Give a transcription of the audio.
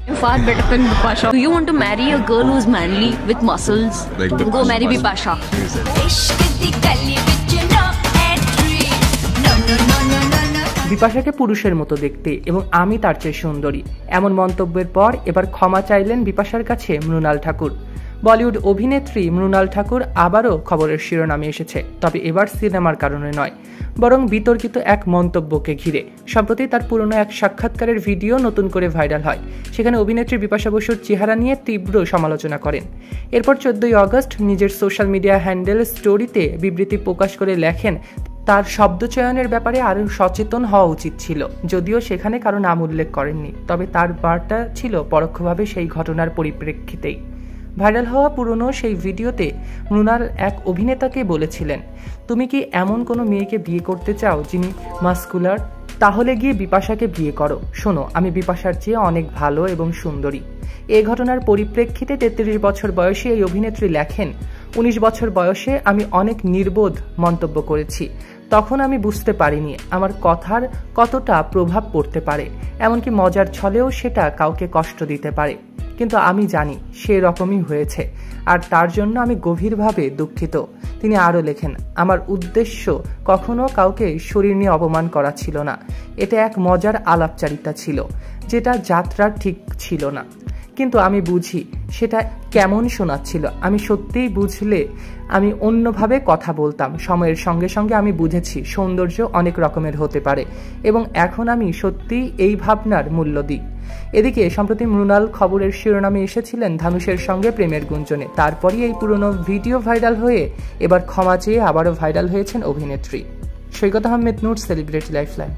Far better than Bipasha. Do you want to marry a girl who's manly with muscles? Like Go marry Bipasha. বিপাশাকে পুরুষের মতো দেখতে এবং আমি তার চেয়ে সুন্দরী এমন মন্তব্যের পর এবার ক্ষমা চাইলেন বিপাশার কাছে মৃণাল ঠাকুর। বলিউড অভিনেত্রী মৃণাল ঠাকুর আবারও খবরের শিরোনামে এসেছে, তবে এবার সিনেমার কারণে নয়, বরং বিতর্কিত এক মন্তব্যকে ঘিরে। সম্প্রতি তার পুরনো এক সাক্ষাৎকারের ভিডিও নতুন করে ভাইরাল হয়। সেখানে অভিনেত্রী বিপাশা বসুর চেহারা নিয়ে তীব্র সমালোচনা করেন। এরপর 14 আগস্ট নিজের সোশ্যাল মিডিয়া হ্যান্ডেল স্টোরিতে বিবৃতি প্রকাশ করে লেখেন তার শব্দচয়নের ব্যাপারে আরও সচেতন হওয়া উচিত ছিল। যদিও সেখানে কারো নাম উল্লেখ করেননি, তবে তার বার্তা ছিল পরোক্ষভাবে সেই ঘটনার পরিপ্রেক্ষিতেই। ভাইরাল হওয়া পুরনো সেই ভিডিওতে মৃণাল এক অভিনেতাকে বলেছিলেন, তুমি কি এমন কোনো মেয়েকে বিয়ে করতে চাও যিনি মাস্কুলার? তাহলে গিয়ে বিপাশাকে বিয়ে করো। শোনো, আমি বিপাশার চেয়ে অনেক ভালো এবং সুন্দরী। এই ঘটনার পরিপ্রেক্ষিতে 33 বছর বয়সী এই অভিনেত্রী লেখেন, 19 বছর বয়সে আমি অনেক নির্বোধ মন্তব্য করেছি। তখন আমি বুঝতে পারিনি আমার কথার কতটা প্রভাব পড়তে পারে, এমনকি মজার ছলেও সেটা কাউকে কষ্ট দিতে পারে। কিন্তু আমি জানি সে রকমই হয়েছে, আর তার জন্য আমি গভীরভাবে দুঃখিত। তিনি আরও লেখেন, আমার উদ্দেশ্য কখনো কাউকে শরীর নিয়ে অপমান করা ছিল না। এটা এক মজার আলাপচারিতা ছিল, যেটা যাত্রা ঠিক ছিল না। কিন্তু আমি বুঝি সেটা কেমন শোনাচ্ছিল। আমি সত্যিই বুঝলে আমি অন্যভাবে কথা বলতাম। সময়ের সঙ্গে সঙ্গে আমি বুঝেছি সৌন্দর্য অনেক রকমের হতে পারে, এবং এখন আমি সত্যিই এই ভাবনার মূল্য দিই। এদিকে সম্প্রতি মৃণাল খবরের শিরোনামে এসেছিলেন ধানুষের সঙ্গে প্রেমের গুঞ্জনে। তারপরই এই পুরনো ভিডিও ভাইরাল হয়ে এবার ক্ষমা চেয়ে আবারও ভাইরাল হয়েছেন অভিনেত্রী। সৈকত আহমেদ, নূর, সেলিব্রিটি লাইফলাইন।